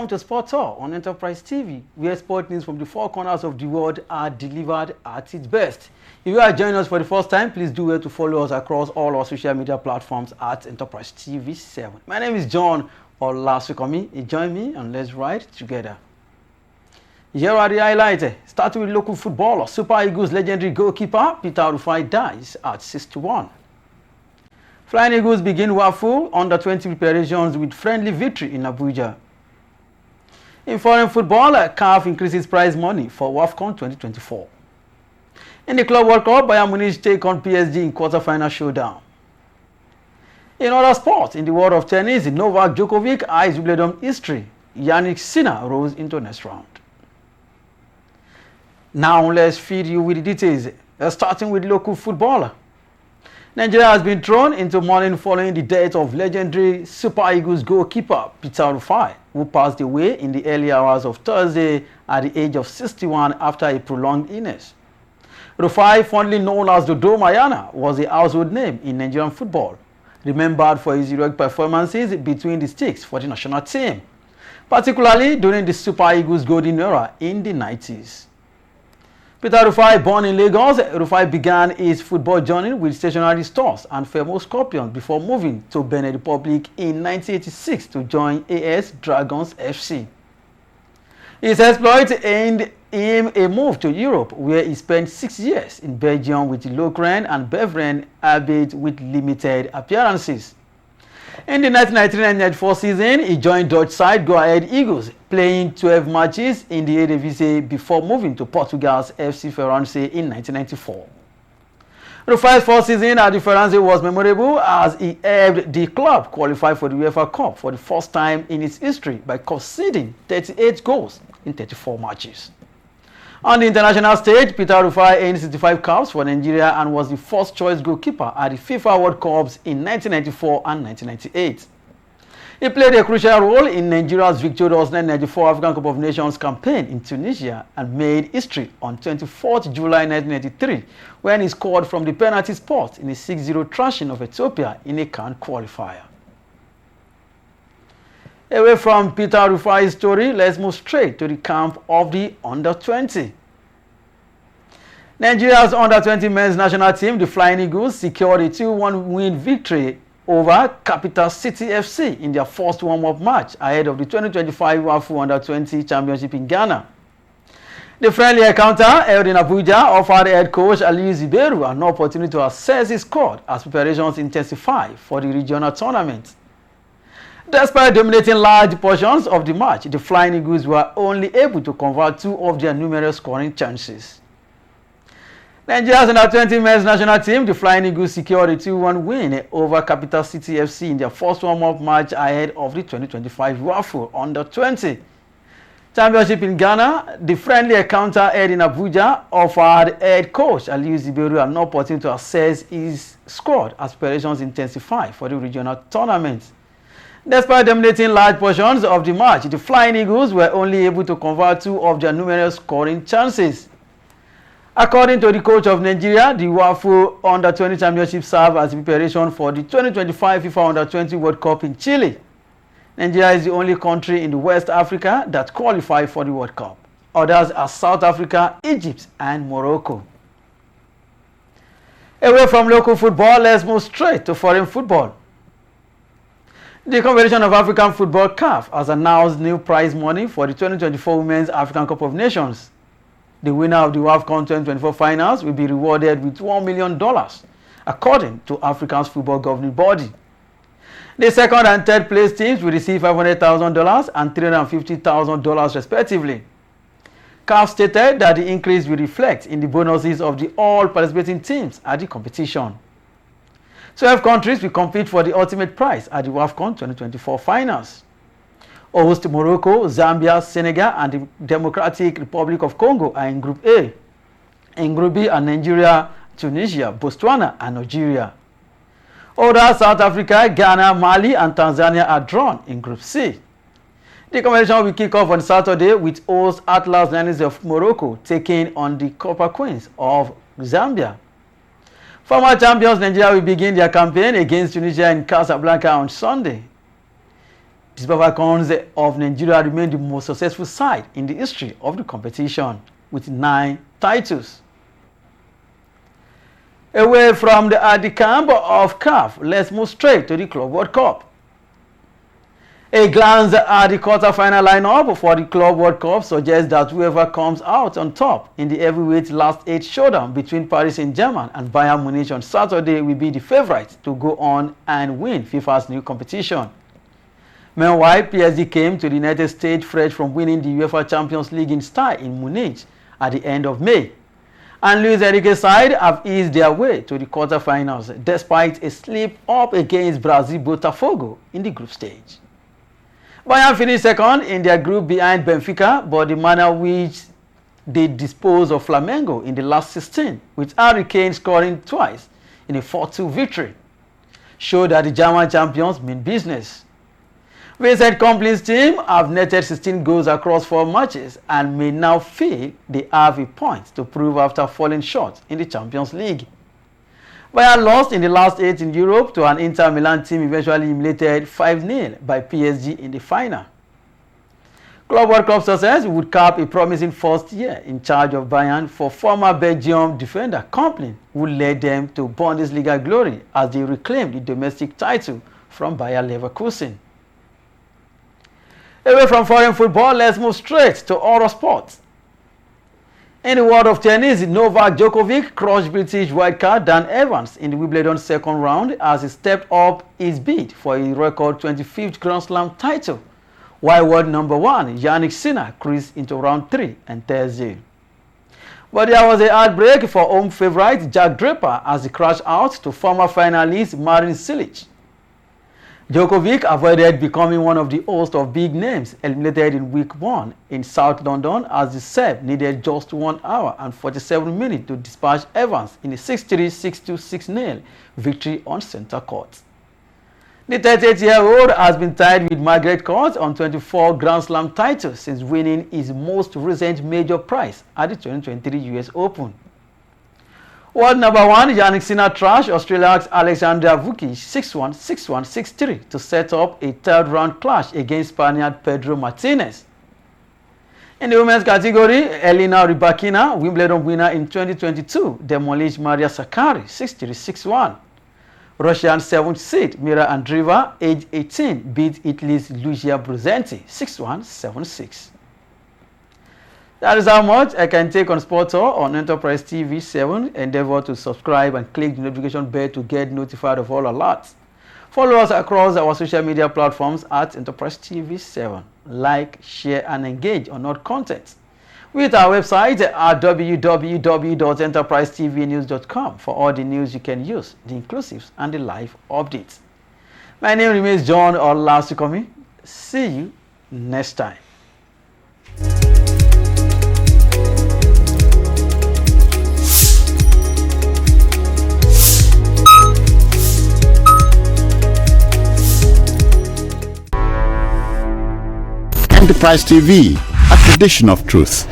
Welcome to Sport Talk on Enterprise TV, where sport news from the four corners of the world are delivered at its best. If you are joining us for the first time, please do well to follow us across all our social media platforms at Enterprise TV 7. My name is John Olasikomi. Join me and let's ride together. Here are the highlights. Starting with local footballer, Super Eagles legendary goalkeeper Peter Rufai dies at 61. Flying Eagles begin WAFU under-20 preparations with friendly victory in Abuja. In foreign football, CAF increases prize money for WAFCON 2024. In the Club World Cup, Bayern Munich take on PSG in quarter-final showdown. In other sports, in the world of tennis, Novak Djokovic eyes Wimbledon history. Yannick Sinner rose into next round. Now let's feed you with the details, starting with local footballer. Nigeria has been thrown into mourning following the death of legendary Super Eagles goalkeeper Peter Rufai, who passed away in the early hours of Thursday at the age of 61 after a prolonged illness. Rufai, fondly known as Dodo Mayana, was a household name in Nigerian football, remembered for his heroic performances between the sticks for the national team, particularly during the Super Eagles golden era in the 90s. Peter Rufai, born in Lagos, Rufai began his football journey with stationary stores and famous Scorpions before moving to Benin Republic in 1986 to join AS Dragons FC. His exploits earned him a move to Europe, where he spent 6 years in Belgium with Lokeren and Beveren, albeit with limited appearances. In the 1993-94 season, he joined Dutch side Go Ahead Eagles, playing 12 matches in the Eredivisie before moving to Portugal's FC Firenze in 1994. Rufai's first season at the Firenze was memorable as he helped the club qualify for the UEFA Cup for the first time in its history by conceding 38 goals in 34 matches. On the international stage, Peter Rufai earned 65 caps for Nigeria and was the first choice goalkeeper at the FIFA World Cups in 1994 and 1998. He played a crucial role in Nigeria's victorious 1994 African Cup of Nations campaign in Tunisia and made history on 24th July 1993 when he scored from the penalty spot in a 6-0 thrashing of Ethiopia in a CAN qualifier. Away from Peter Rufai's story, let's move straight to the camp of the under-20. Nigeria's under-20 men's national team, the Flying Eagles, secured a 2-1 win victory over Capital City FC in their first warm-up match ahead of the 2025 WAFU Under-20 Championship in Ghana. The friendly encounter held in Abuja offered head coach Aliyu Ziberu an opportunity to assess his squad as preparations intensify for the regional tournament. Despite dominating large portions of the match, the Flying Eagles were only able to convert 2 of their numerous scoring chances. Nigeria's under-20 men's national team, the Flying Eagles, secured a 2-1 win over Capital City FC in their first warm-up match ahead of the 2025 WAFU Under-20 Championship in Ghana. The friendly encounter held in Abuja offered head coach Aliyu Ziberu an opportunity to assess his squad as preparations intensify for the regional tournament. Despite dominating large portions of the match, the Flying Eagles were only able to convert 2 of their numerous scoring chances. According to the coach of Nigeria, the WAFU Under-20 Championship served as preparation for the 2025 FIFA Under-20 World Cup in Chile. Nigeria is the only country in the West Africa that qualified for the World Cup. Others are South Africa, Egypt, and Morocco. Away from local football, let's move straight to foreign football. The Confederation of African Football (CAF) has announced new prize money for the 2024 Women's African Cup of Nations. The winner of the WAFCON 2024 finals will be rewarded with $1 million, according to Africa's football governing body. The second and third place teams will receive $500,000 and $350,000 respectively. CAF stated that the increase will reflect in the bonuses of the all participating teams at the competition. 12 countries will compete for the ultimate prize at the WAFCON 2024 finals. Host Morocco, Zambia, Senegal, and the Democratic Republic of Congo are in Group A. In Group B are Nigeria, Tunisia, Botswana, and Nigeria. Other South Africa, Ghana, Mali, and Tanzania are drawn in Group C. The competition will kick off on Saturday with host Atlas Lions of Morocco taking on the Copper Queens of Zambia. Former champions Nigeria will begin their campaign against Tunisia in Casablanca on Sunday. The Super Falcons of Nigeria remain the most successful side in the history of the competition with 9 titles. Away from the camp of CAF, let's move straight to the Club World Cup. A glance at the quarter-final lineup for the Club World Cup suggests that whoever comes out on top in the heavyweight last 8 showdown between Paris Saint-Germain and Bayern Munich on Saturday will be the favourite to go on and win FIFA's new competition. Meanwhile, PSG came to the United States fresh from winning the UEFA Champions League in style in Munich at the end of May. And Luis Enrique's side have eased their way to the quarter-finals despite a slip-up against Brazil Botafogo in the group stage. Bayern finished second in their group behind Benfica, but the manner which they disposed of Flamengo in the last 16, with Harry Kane scoring twice in a 4-2 victory, showed that the German champions mean business. Vincent Kompany's team have netted 16 goals across 4 matches and may now feel they have a point to prove after falling short in the Champions League. Bayern lost in the last 8 in Europe to an Inter Milan team eventually eliminated 5-0 by PSG in the final. Club World Cup success would cap a promising first year in charge of Bayern for former Belgium defender Kompany, who led them to Bundesliga glory as they reclaimed the domestic title from Bayer Leverkusen. Away from foreign football, let's move straight to other sports. In the world of tennis, Novak Djokovic crushed British wildcard Dan Evans in the Wimbledon second round as he stepped up his bid for a record 25th Grand Slam title, while world number 1 Jannik Sinner cruised into round 3 on Thursday. But there was a heartbreak for home favourite Jack Draper as he crashed out to former finalist Marin Cilic. Djokovic avoided becoming one of the host of big names eliminated in week 1 in South London as the Serb needed just 1 hour and 47 minutes to dispatch Evans in a 6-3, 6-2, 6-0 victory on centre court. The 38-year-old has been tied with Margaret Court on 24 Grand Slam titles since winning his most recent major prize at the 2023 US Open. World number 1 Jannik Sinner trashed Australia's Alexander Vukic 6-1, 6-1, 6-3 to set up a third-round clash against Spaniard Pedro Martinez. In the women's category, Elena Rybakina, Wimbledon winner in 2022, demolished Maria Sakkari 6-3, 6-1. Russian 7th seed Mira Andreeva, age 18, beat Italy's Lucia Brusenti 6-1, 7-6. That is how much I can take on Sport Tour on Enterprise TV 7. Endeavor to subscribe and click the notification bell to get notified of all alerts. Follow us across our social media platforms at Enterprise TV 7. Like, share, and engage on our content. Visit our website at www.enterprisetvnews.com for all the news you can use, the inclusives, and the live updates. My name remains John Olasikomi. See you next time. Enterprise TV, a tradition of truth.